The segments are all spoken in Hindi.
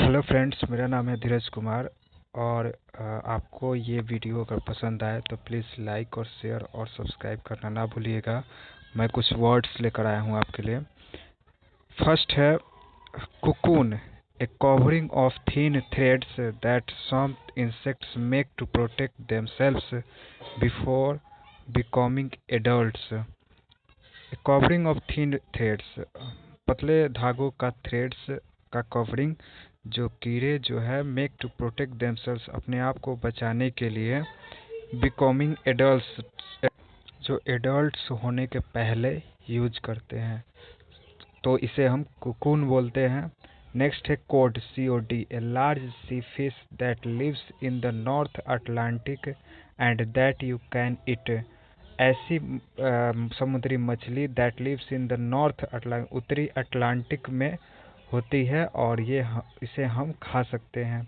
हेलो फ्रेंड्स, मेरा नाम है धीरज कुमार। और आपको ये वीडियो अगर पसंद आए तो प्लीज़ लाइक और शेयर और सब्सक्राइब करना ना भूलिएगा। मैं कुछ वर्ड्स लेकर आया हूँ आपके लिए। फर्स्ट है cocoon, a covering of thin threads that some insects make to protect themselves before becoming adults. A covering of thin threads, पतले धागों का थ्रेड्स का कवरिंग जो कीड़े जो है मेक टू प्रोटेक्ट देमसेल्स, अपने आप को बचाने के लिए, बिकमिंग एडल्ट्स जो एडल्ट्स होने के पहले यूज करते हैं, तो इसे हम कुकून बोलते हैं। नेक्स्ट है code, COD, a large sea fish that lives in the North Atlantic and that you can eat. ऐसी समुद्री मछली that lives in the North Atlantic, उत्तरी अटलांटिक में होती है और इसे हम खा सकते हैं।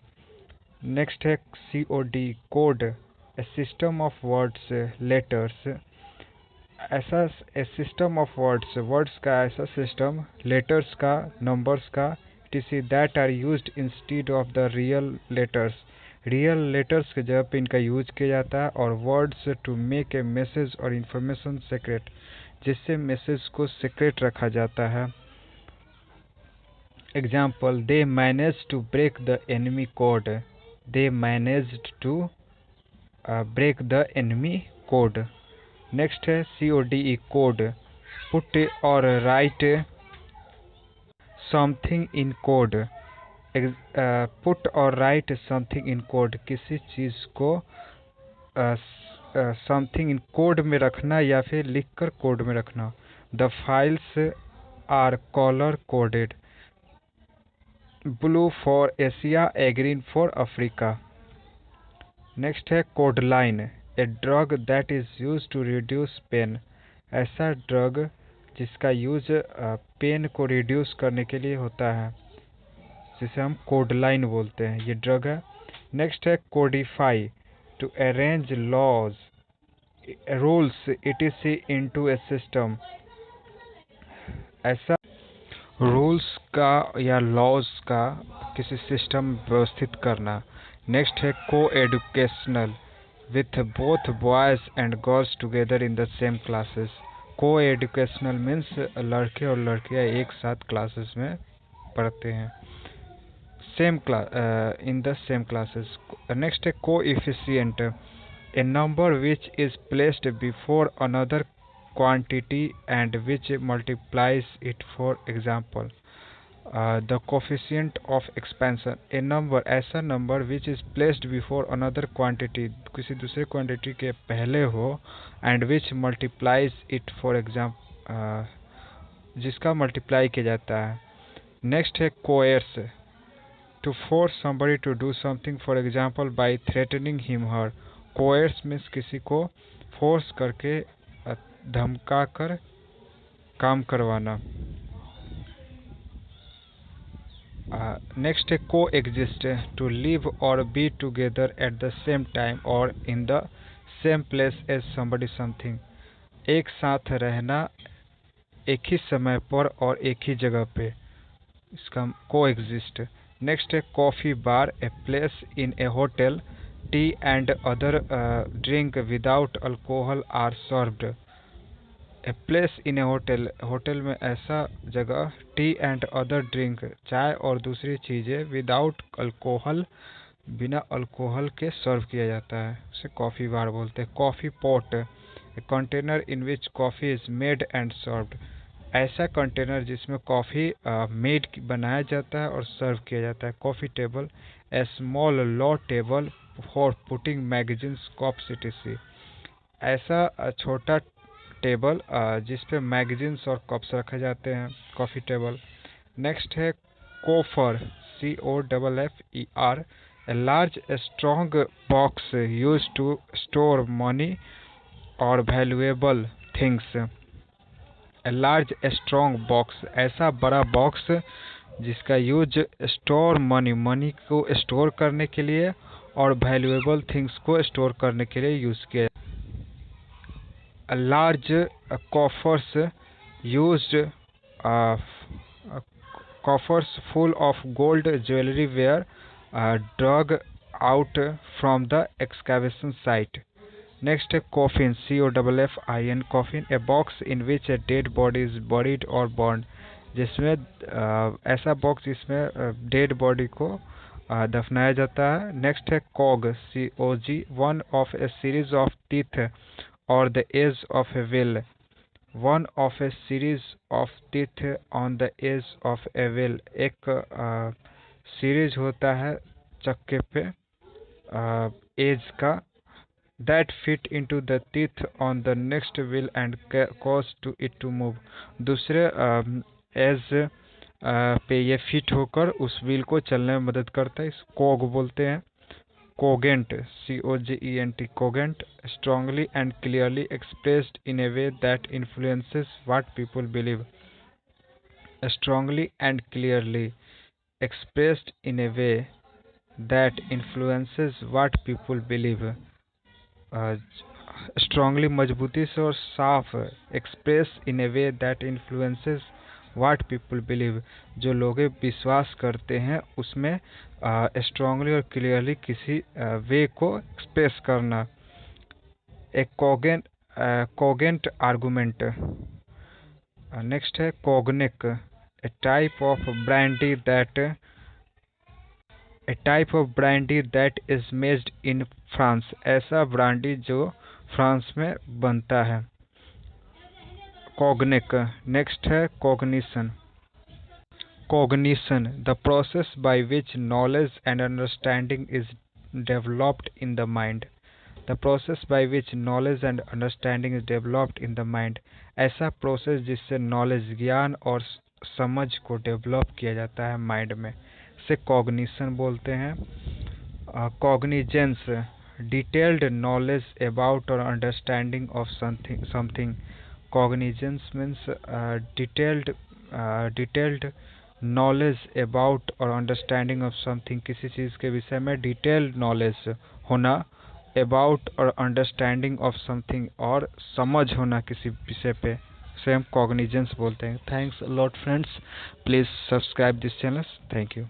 नेक्स्ट है COD, code, a system of words letters, ऐसा ए सिस्टम ऑफ वर्ड्स का ऐसा सिस्टम, लेटर्स का, नंबर्स का, TC that are used instead of the real letters के जगह पे इनका यूज किया जाता है। और words to make a message और इंफॉर्मेशन सीक्रेट, जिससे मैसेज को सीक्रेट रखा जाता है। Example, they manage to break the enemy code, they managed to break the enemy code. Next है CODE, कोड, पुट और right something in code, put और राइट समथिंग इन कोड, किसी चीज़ को समथिंग इन कोड में रखना या फिर लिखकर कोड में रखना। The files are colour coded, blue for Asia, green for Africa. Next है code line, a drug that is use to reduce pain, ऐसा ड्रग जिसका यूज पेन को रिड्यूस करने के लिए होता है, जिसे हम कोड लाइन बोलते हैं, ये ड्रग है। नेक्स्ट है codify, to arrange laws rules etc into a system, ऐसा रूल्स का या लॉज का किसी सिस्टम में व्यवस्थित करना। नेक्स्ट है को educational, with both boys and girls together in the same classes. को एडुकेशनल मीन्स लड़के और लड़कियां एक साथ क्लासेस में पढ़ते हैं, same class in the same classes. Next है को efficient, A number which is placed before another quantity and which multiplies it. For example, the coefficient of expansion, a number, ऐसा number which is placed before another quantity, किसी दूसरे quantity के पहले हो, and which multiplies it, for example, जिसका multiply किया जाता है। next है coerce, to force somebody to do something, for example by threatening him her। coerce means किसी को force करके, धमका कर काम करवाना। नेक्स्ट है को एग्जिस्ट, टू लिव और be together at the same time और in the same place as somebody something, एक साथ रहना एक ही समय पर और एक ही जगह पे, इसका को एग्जिस्ट। नेक्स्ट है coffee bar, a place in a hotel, tea and other drink without alcohol are served. A place in a hotel, hotel में ऐसा जगह, टी एंड अदर ड्रिंक, चाय और दूसरी चीज़ें, विदाउट अल्कोहल, बिना अल्कोहल के सर्व किया जाता है, उसे कॉफ़ी बार बोलते हैं। Coffee pot, a container in which coffee is made and served, ऐसा कंटेनर जिसमें कॉफ़ी मेड बनाया जाता है और सर्व किया जाता है। Coffee table, A small law table for putting magazines, cups etc, ऐसा छोटा टेबल जिस पे मैगजीन्स और कप्स रखे जाते हैं, कॉफ़ी टेबल। नेक्स्ट है coffer, COFFER, a large strong box use to store money और valuable things. A large strong box, ऐसा बड़ा बॉक्स जिसका यूज स्टोर मनी को स्टोर करने के लिए और वैल्यूएबल थिंग्स को स्टोर करने के लिए यूज किया। large coffers used coffers full of gold jewelry were dug out from the excavation site. Next है coffin, COFFIN, coffin, a box in which a dead body is buried or burned, जिसमें ऐसा बॉक्स जिसमें डेड बॉडी को दफनाया जाता है. नेक्स्ट है cog, COG, one of a series of teeth और the edge of a wheel. One of a series of teeth on the edge of a wheel, एक सीरीज होता है चक्के पे एज का, that fit into the teeth on the next wheel and cause to it to move. दूसरे एज पे ये फिट होकर उस व्हील को चलने में मदद करता है. इस कोग बोलते हैं. कोगेंट, COGENT, कोगेंट, strongly and clearly expressed in a way that influences what people believe. Strongly and clearly expressed in a way that influences what people believe. Strongly, मजबूती से और साफ. Express in A way that influences what people believe, जो लोग विश्वास करते हैं उसमें स्ट्रांगली और क्लियरली किसी वे को एक्सप्रेस करना. एक कोगेंट आर्गुमेंट. नेक्स्ट है cognac, a type of brandy that is made in France, ऐसा ब्रांडी जो फ्रांस में बनता है. कॉग्निक. नेक्स्ट है cognition. Cognition, the process by which knowledge and understanding is developed in the mind. The process by which knowledge and understanding is developed in the mind, ऐसा प्रोसेस जिससे नॉलेज, ज्ञान और समझ को डेवलप किया जाता है माइंड में, से कॉग्निशन बोलते हैं. कॉग्निजेंस, डिटेल्ड नॉलेज अबाउट और understanding of something. Cognizance means detailed knowledge about और अंडरस्टैंडिंग ऑफ समथिंग, किसी चीज़ के विषय में डिटेल्ड नॉलेज होना, अबाउट और अंडरस्टैंडिंग ऑफ समथिंग, और समझ होना किसी विषय पे, से हम कॉग्निजेंस बोलते हैं. Thanks lot friends, please subscribe this channel. Thank you.